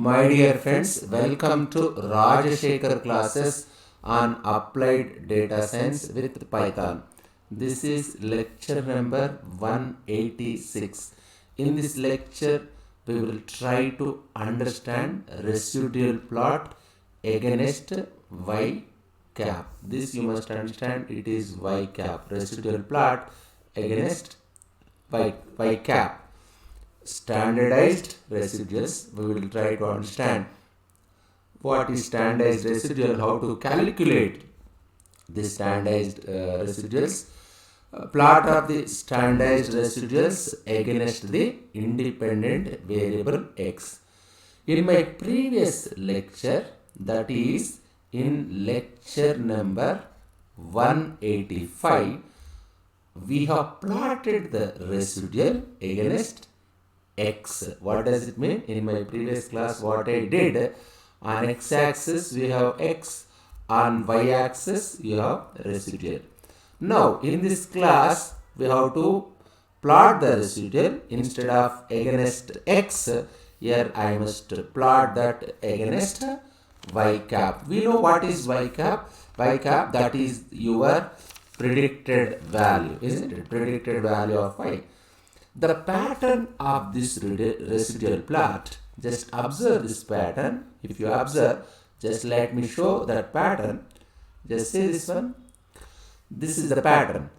My dear friends, welcome to Rajashekhar classes on applied data science with Python. This is lecture number 186. In this lecture, we will try to understand residual plot against y cap. This you must understand, it is y cap, residual plot against y cap. Standardized residuals, we will try to understand what is standardized residual, how to calculate the standardized residuals, plot of the standardized residuals against the independent variable x. In my previous lecture, that is in lecture number 185, we have plotted the residual against x. What does it mean? In my previous class, what I did, on x-axis we have x, on y-axis you have residual. Now in this class we have to plot the residual instead of against x. Here I must plot that against y cap. We know what is y cap. Y cap, that is your predicted value, isn't it? Predicted value of y. The pattern of this residual plot, just observe this pattern. If you observe, just let me show that pattern. Just see this one. This is the pattern.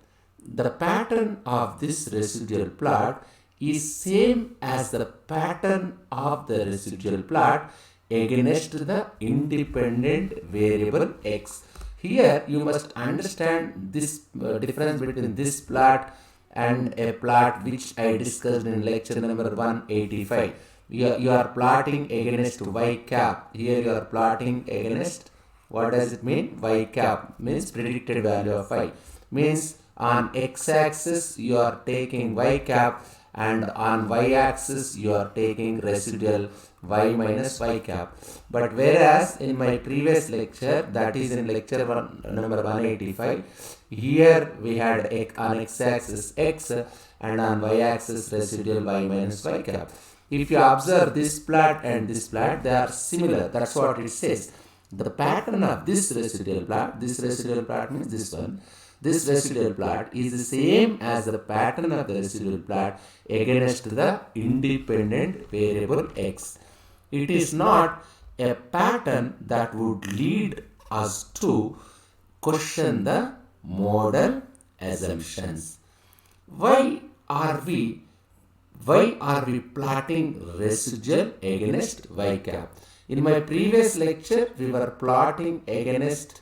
The pattern of this residual plot is same as the pattern of the residual plot against the independent variable x. Here you must understand this difference between this plot and a plot which I discussed in lecture number 185. You are plotting against y cap. Here you are plotting against, what does it mean? Y cap means predicted value of y. Means on x-axis you are taking y cap, and on y-axis you are taking residual y minus y cap. But whereas in my previous lecture, that is in lecture number 185, here we had on x-axis x and on y-axis residual y minus y cap. If you observe this plot and this plot, they are similar. That's what it says. The pattern of this residual plot means this one. This residual plot is the same as the pattern of the residual plot against the independent variable x. It is not a pattern that would lead us to question the model assumptions. Why are we plotting residual against y cap? In my previous lecture, we were plotting against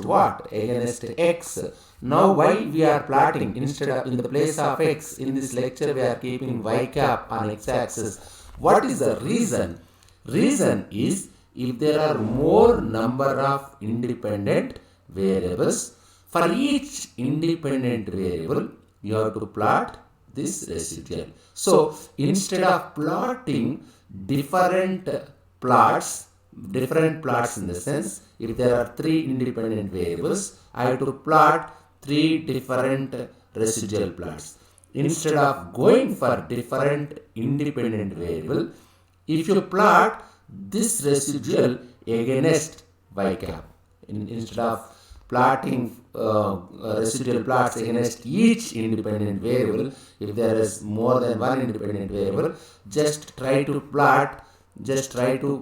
what? Against x. Now why we are plotting instead of, in the place of x, in this lecture we are keeping y cap on x-axis. What is the reason? Reason is, if there are more number of independent variables, for each independent variable you have to plot this residual. So instead of plotting different plots in the sense, if there are 3 independent variables, I have to plot 3 different residual plots. Instead of going for different independent variable, if you plot this residual against y cap, instead of plotting residual plots against each independent variable, if there is more than one independent variable, just try to plot residual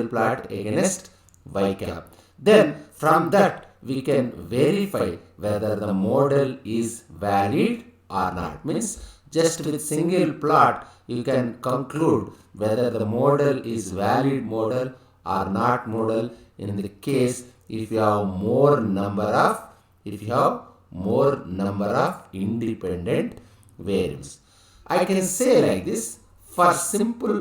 plot against y cap. Then from that we can verify whether the model is valid or not. Means just with single plot you can conclude whether the model is valid model or not model, in the case if you have more number of independent variables. I can say like this: for simple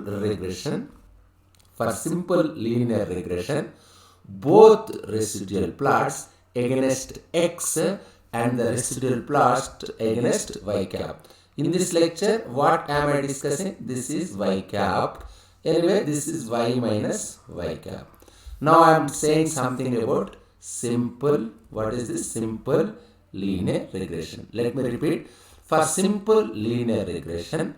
linear regression, both residual plots against x and the residual plot against y cap. In this lecture, what am I discussing? This is y cap. Anyway, this is y minus y cap. Now I am saying something about simple. What is this? Simple linear regression. Let me repeat. For simple linear regression,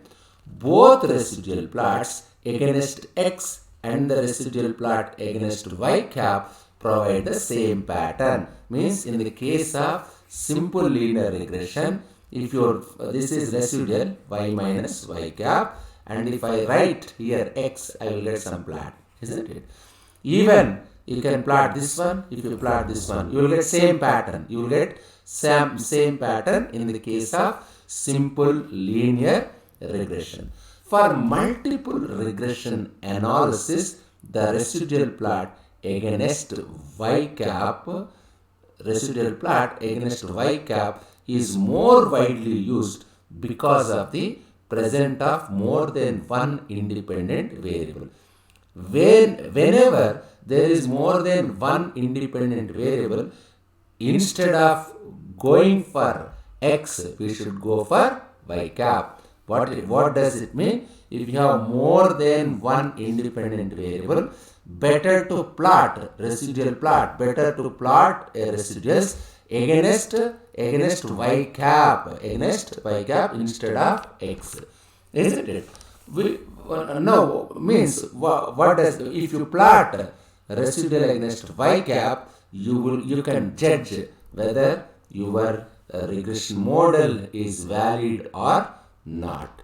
both residual plots against x and the residual plot against y cap provide the same pattern. Means in the case of simple linear regression, if your this is residual y minus y cap, and if I write here x, I will get some plot, isn't it? Even you can plot this one. If you plot this one, you will get same pattern. You will get same pattern in the case of simple linear regression. For multiple regression analysis, the residual plot against y cap, residual plot against y cap is more widely used because of the presence of more than one independent variable. Whenever there is more than one independent variable, instead of going for x, we should go for y cap. What does it mean? If you have more than one independent variable, better to plot residual plot, better to plot a residuals against y cap, instead of x, isn't it? No, means what does, if you plot residual against y cap, you can judge whether your regression model is valid or not.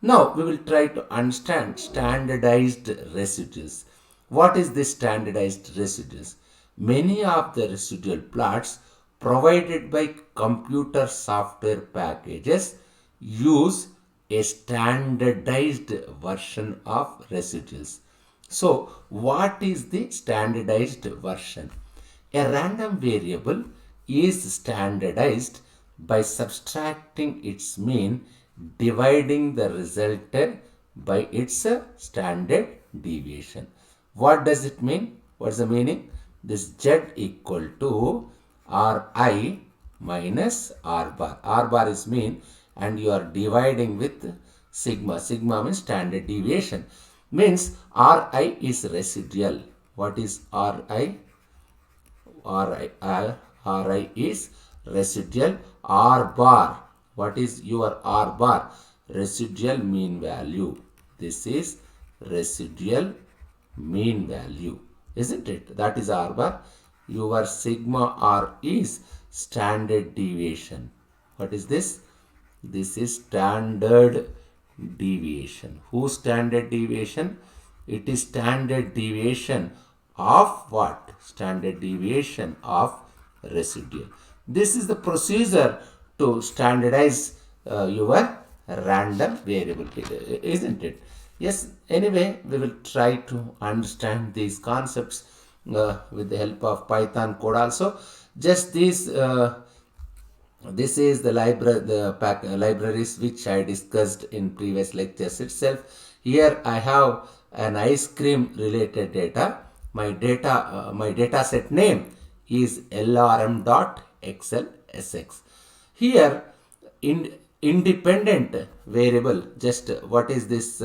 Now we will try to understand standardized residuals. What is this standardized residuals? Many of the residual plots provided by computer software packages use a standardized version of residuals. So, what is the standardized version? A random variable is standardized by subtracting its mean, dividing the result by its standard deviation. What does it mean? What's the meaning? This z equal to Ri minus R bar. R bar is mean, and you are dividing with sigma. Sigma means standard deviation. Means Ri is residual. What is Ri? Ri is residual. R bar. What is your R bar? Residual mean value. This is residual mean value, isn't it? That is R bar. Your sigma R is standard deviation. What is this? This is standard deviation. Whose standard deviation? It is standard deviation of what? Standard deviation of residual. This is the procedure to standardize your random variable, isn't it? Yes, anyway, we will try to understand these concepts with the help of Python code also. Just these, this is the libraries which I discussed in previous lectures itself. Here I have an ice cream related data. My data set name is lrm.xlsx. Here independent variable, just what is this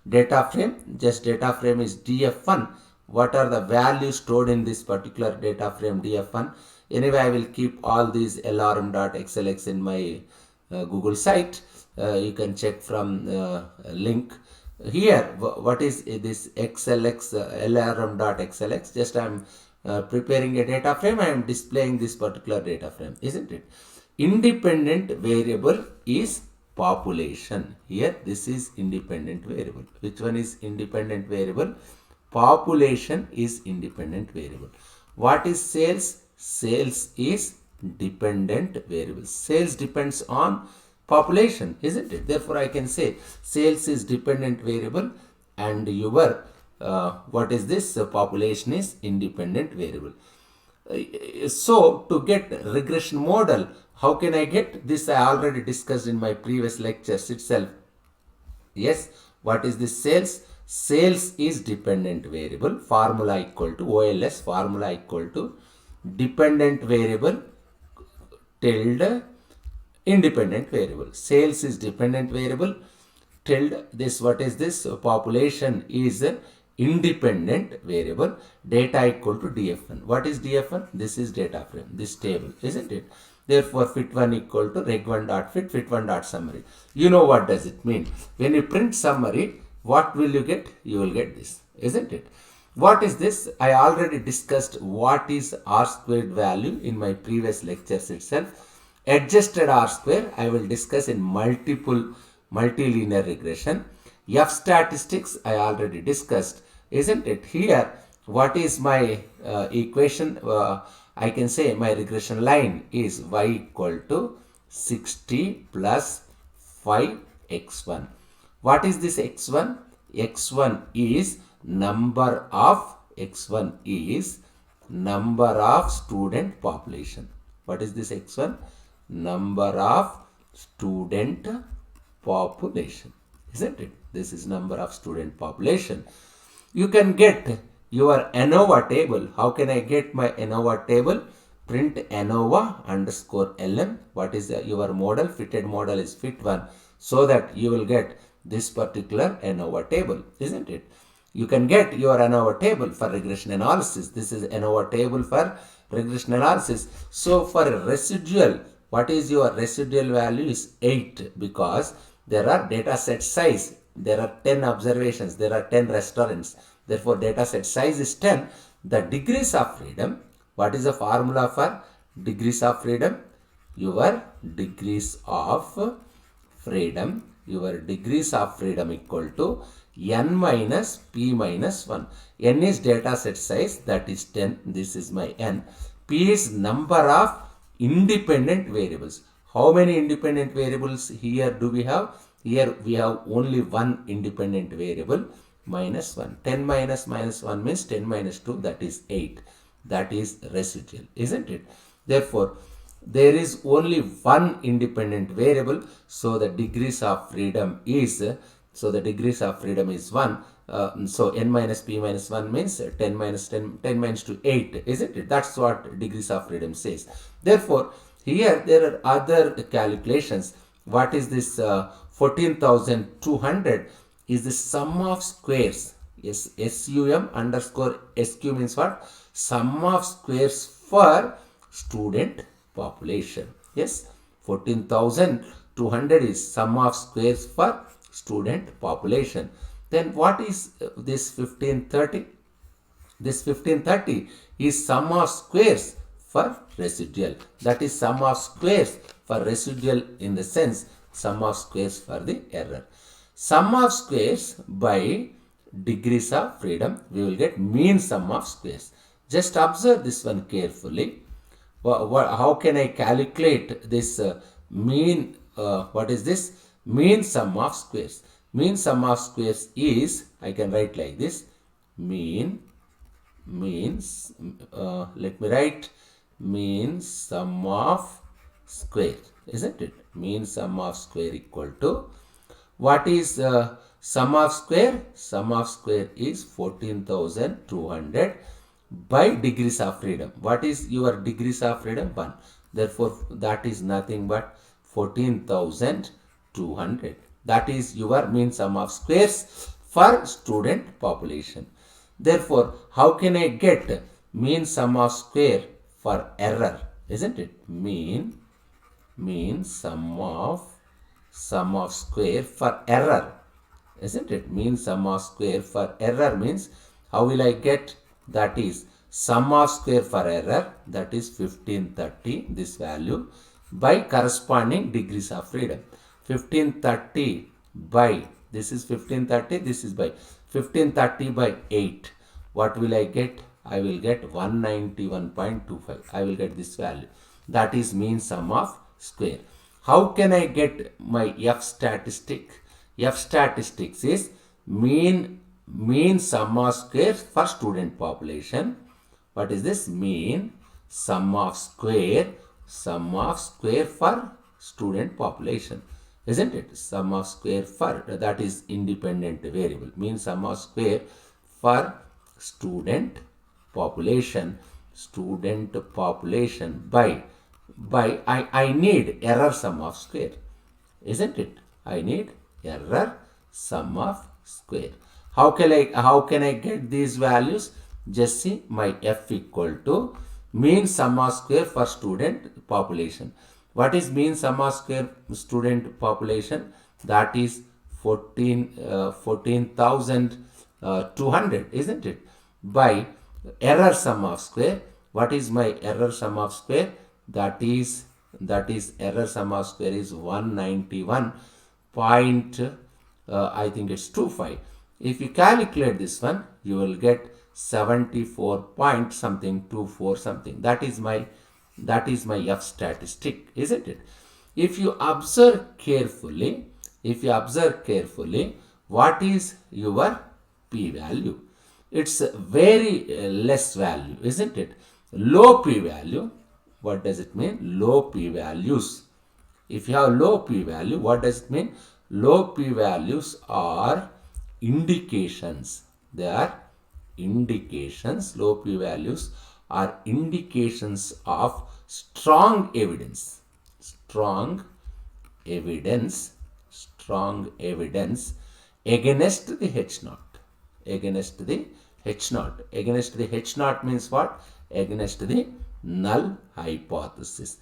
data frame? Just data frame is df1. What are the values stored in this particular data frame df1? Anyway, I will keep all these lrm.xlx in my Google site. You can check from link here. What is this xlx, lrm.xlx? Just I am preparing a data frame. I am displaying this particular data frame, isn't it? Independent variable is population. Here this is independent variable. Which one is independent variable? Population is independent variable. What is sales? Sales is dependent variable. Sales depends on population, isn't it? Therefore, I can say sales is dependent variable, and your what is this? Population is independent variable. So, to get regression model, how can I get this? I already discussed in my previous lectures itself. Yes, what is this sales? Sales is dependent variable. Formula equal to OLS, formula equal to dependent variable tilde independent variable. Sales is dependent variable tilde this, what is this? Population is independent variable. Data equal to df1. What is df1? This is data frame, this table, isn't it? Therefore, fit1 equal to reg1 dot fit, fit1 dot summary. You know what does it mean? When you print summary, what will you get? You will get this, isn't it? What is this? I already discussed what is R squared value in my previous lectures itself. Adjusted R square I will discuss in multilinear regression. F statistics I already discussed, isn't it? Here, what is my equation? I can say my regression line is y equal to 60 plus 5x1. What is this x1? x1 is number of student population. What is this x1? Number of student population, isn't it? This is number of student population. You can get your ANOVA table. How can I get my ANOVA table? Print ANOVA underscore LM. What is your model? Fitted model is fit1, so that you will get this particular ANOVA table, isn't it? You can get your ANOVA table for regression analysis. This is ANOVA table for regression analysis. So for residual, what is your residual value is 8, because there are data set size. There are 10 observations. There are 10 restaurants. Therefore, data set size is 10. The degrees of freedom. What is the formula for degrees of freedom? Your degrees of freedom. Your degrees of freedom equal to n minus p minus 1. N is data set size, that is 10. This is my n. P is number of independent variables. How many independent variables here do we have? Here we have only one independent variable, minus 1. 10 minus minus 1 means 10 minus 2, that is 8. That is residual, isn't it? Therefore, there is only one independent variable, so the degrees of freedom is 1. So n minus p minus 1 means 10 minus 10 minus 2, 8, isn't it? That's what degrees of freedom says. Therefore, here there are other calculations. What is this 14,200 is the sum of squares. Yes, SUM underscore SQ means what? Sum of squares for student population. Yes, 14,200 is sum of squares for student population. Then what is this 1530? This 1530 is sum of squares for residual. That is sum of squares for residual, in the sense sum of squares for the error. Sum of squares by degrees of freedom, we will get mean sum of squares. Just observe this one carefully. How can I calculate this mean? What is this? Mean sum of squares. Mean sum of squares is, I can write like this, means, let me write mean sum of square, isn't it? Mean sum of square equal to, what is sum of square? Sum of square is 14,200 by degrees of freedom. What is your degrees of freedom? 1. Therefore, that is nothing but 14,200. That is your mean sum of squares for student population. Therefore, how can I get mean sum of square for error? Isn't it? Mean sum of square for error. Isn't it? Mean sum of square for error means, how will I get? That is sum of square for error, that is 1530, this value, by corresponding degrees of freedom. 1530 by, this is 1530, this is by 1530 by 8. What will I get? I will get 191.25. I will get this value. That is mean sum of square. How can I get my F statistic? F statistics is mean sum of square for student population. What is this? Mean sum of square for student population, isn't it? Sum of square for, that is independent variable. Mean sum of square for student population by I need error sum of square, isn't it? I need error sum of square. How can I get these values? Just see, my F equal to mean sum of square for student population. What is mean sum of square student population? That is 14,200, isn't it? By error sum of square. What is my error sum of square? That is error sum of square is 191 point, I think it's 25. If you calculate this one, you will get 74 point something 24 something. That is my F statistic, isn't it? If you observe carefully, what is your p value? It's a very less value, isn't it? Low p value. What does it mean? Low p values. If you have low p value, what does it mean? Low p values are indications. They are indications. Low p values are indications of strong evidence. Strong evidence against the H naught. Against the H naught. Against the H naught means what? Against the null hypothesis.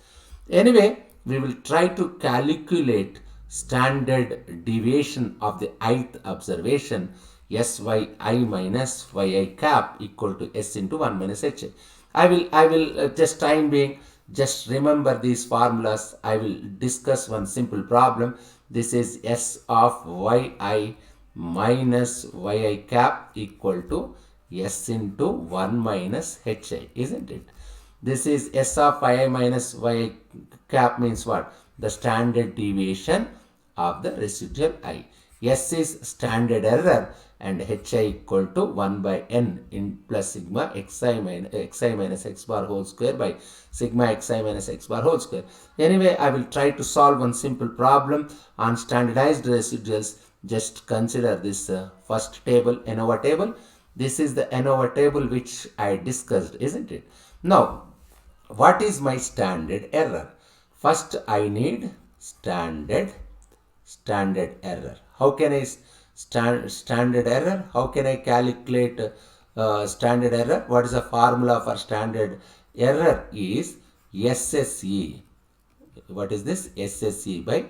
Anyway, we will try to calculate standard deviation of the ith observation, Syi minus Yi cap equal to S into 1 minus Hi. I will just time being, just remember these formulas. I will discuss one simple problem. This is S of Yi minus Yi cap equal to S into 1 minus Hi, isn't it? This is S of Yi minus Yi cap means what? The standard deviation of the residual I. S is standard error and Hi equal to 1 by n in plus sigma xi minus x bar whole square by sigma xi minus x bar whole square. Anyway, I will try to solve one simple problem on standardized residuals. Just consider this first table, ANOVA table. This is the ANOVA table which I discussed, isn't it? Now, what is my standard error? First, I need standard error. How can I standard error? How can I calculate standard error? What is the formula for standard error? Is SSE. What is this? SSE by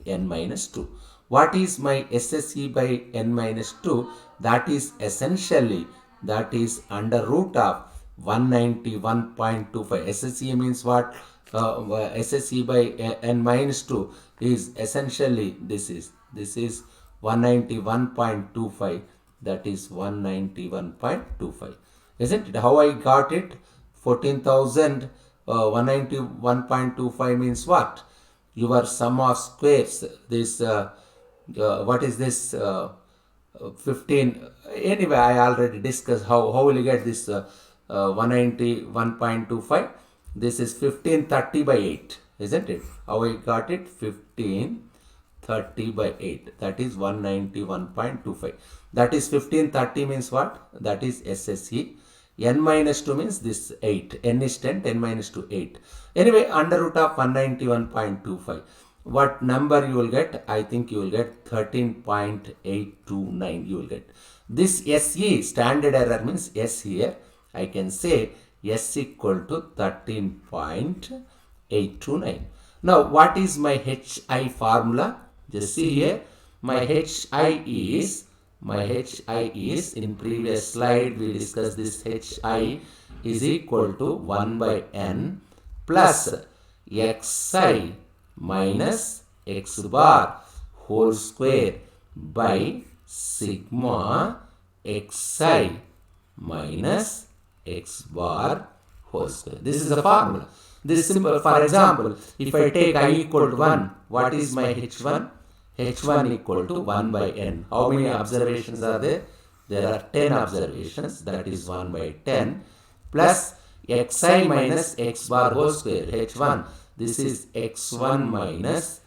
n minus 2. What is my SSE by n minus 2? That is essentially, that is under root of 191.25. SSE means what? SSE by n minus 2 is essentially this is 191.25. That is 191.25. Isn't it? How I got it? 14,000 191.25 means what? Your sum of squares. This what is this? 15. Anyway, I already discussed how will you get this 191.25. This is 1530 by 8, isn't it? How I got it? 1530 by 8. That is 191.25. That is 1530 means what? That is SSE. N minus 2 means this 8. N is 10, 10 minus 2, 8. Anyway, under root of 191.25. What number you will get? I think you will get 13.829 you will get. This SE, standard error means S here. I can say S equal to 13.829. Now, what is my HI formula? Just see here. My HI is, in previous slide we discussed this HI is equal to 1 by n plus xi minus x bar whole square by sigma xi minus x bar whole square. This is the formula. This is simple. For example, if I take I equal to 1, what is my H1? H1 equal to 1 by n. How many observations are there? There are 10 observations. That is 1 by 10 plus xi minus x bar whole square. H1. This is x1 minus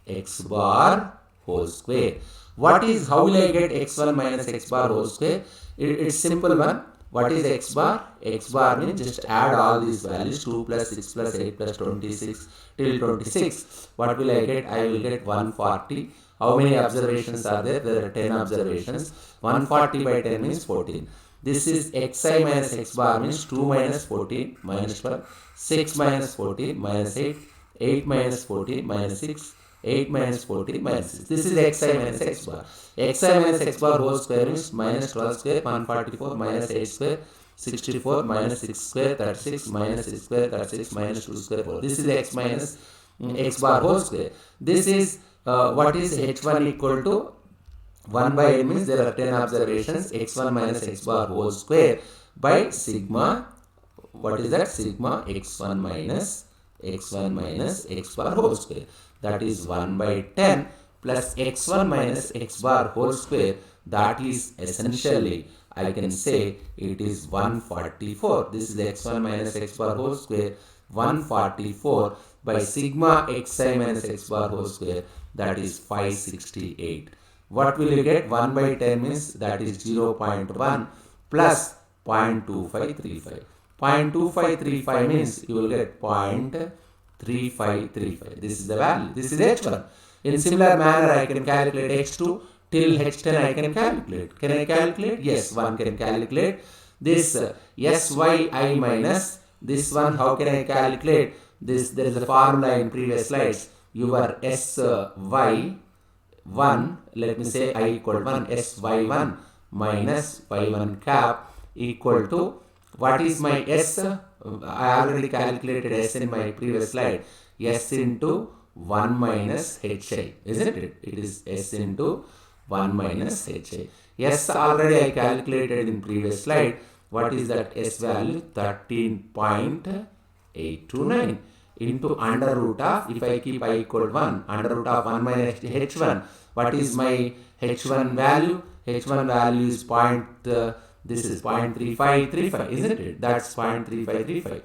x bar whole square. What is, how will I get x1 minus x bar whole square? It's simple one. What is x bar? X bar means just add all these values, 2 plus 6 plus 8 plus 26 till 26. What will I get? I will get 140. How many observations are there? There are 10 observations. 140 by 10 means 14. This is xi minus x bar means 2 minus 14 minus 12. 6 minus 14 minus 8. 8 minus 14 minus 6. 8 minus 14 minus 6. This is xi minus x bar. Xi minus x bar whole square means minus 12 square, 144 minus 8 square, 64 minus 6 square, 36 minus 6 square, 36 minus 2 square whole. This is x minus x bar whole square. This is what is h1 equal to 1 by n means there are 10 observations, x1 minus x bar whole square by sigma, what is that? Sigma x1 minus x bar whole square. That is 1 by 10 plus x1 minus x bar whole square. That is essentially, I can say it is 144. This is x1 minus x bar whole square, 144 by sigma xi minus x bar whole square. That is 568. What will you get? 1 by 10 means that is 0.1 plus 0.2535. 0.2535 means you will get 0.3535. This is the value. This is H1. In similar manner, I can calculate H2 till H10 I can calculate. Can I calculate? Yes, one can calculate. This SYI minus this one, how can I calculate? This, there is a formula in previous slides. Your SY1, let me say I equal 1, SY1 minus Y1 cap equal to, what is my S? I already calculated S in my previous slide. S into 1 minus HI, isn't it? It is S into 1 minus HI. S already I calculated in previous slide. What is that S value? 13.829 into under root of, if I keep I equal 1, under root of 1 minus H1. What is my H1 value? H1 value is this is 0.3535, isn't it? That's 0.3535.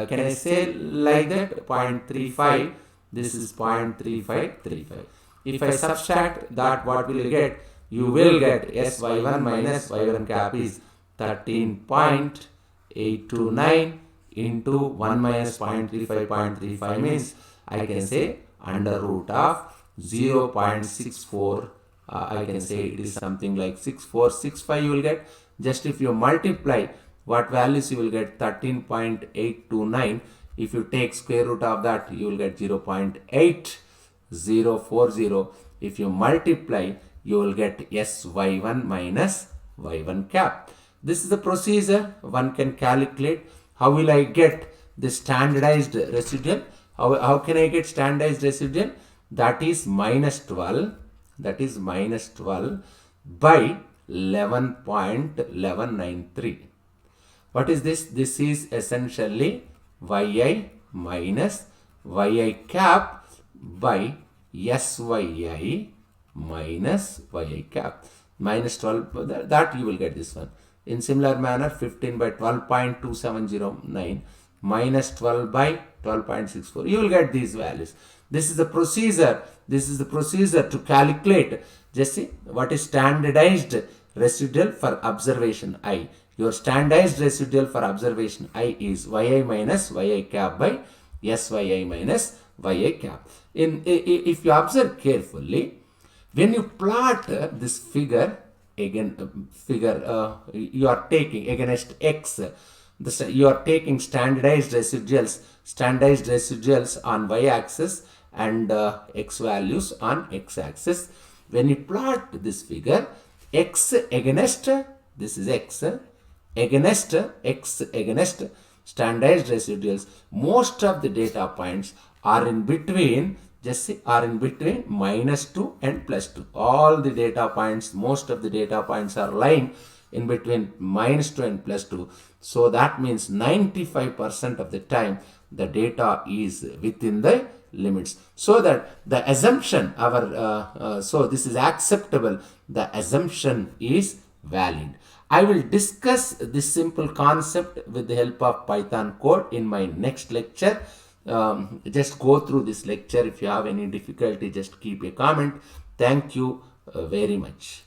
Can I say like that? 0.35, this is 0.3535. If I subtract that, what will you get? You will get SY1 minus Y1 cap is 13.829 into 1 minus 0.35 means I can say under root of 0.64. I can say it is something like 6465 you will get. Just if you multiply what values you will get, 13.829. If you take square root of that, you will get 0.8040. If you multiply, you will get SY1 minus Y1 cap. This is the procedure one can calculate. How will I get the standardized residual? How can I get standardized residual? That is minus 12. That is minus 12 by 11.1193. What is this? This is essentially yi minus yi cap by SYI minus yi cap. Minus 12, that you will get this one. In similar manner, 15 by 12.2709 minus 12 by 12.64. You will get these values. This is the procedure. This is the procedure to calculate. Just see what is standardized residual for observation I. Your standardized residual for observation I is yi minus yi cap by SYI minus yi cap. If you observe carefully, when you plot this figure, again you are taking against x, you are taking standardized residuals on y-axis and x values on x-axis. When you plot this figure, x against, this is x against standardized residuals, most of the data points are in between, just see, are in between minus 2 and plus 2. All the data points, most of the data points are lying in between minus 2 and plus 2. So that means 95% of the time the data is within the limits. So that the assumption, so this is acceptable, the assumption is valid. I will discuss this simple concept with the help of Python code in my next lecture. Just go through this lecture. If you have any difficulty, just keep a comment. Thank you very much.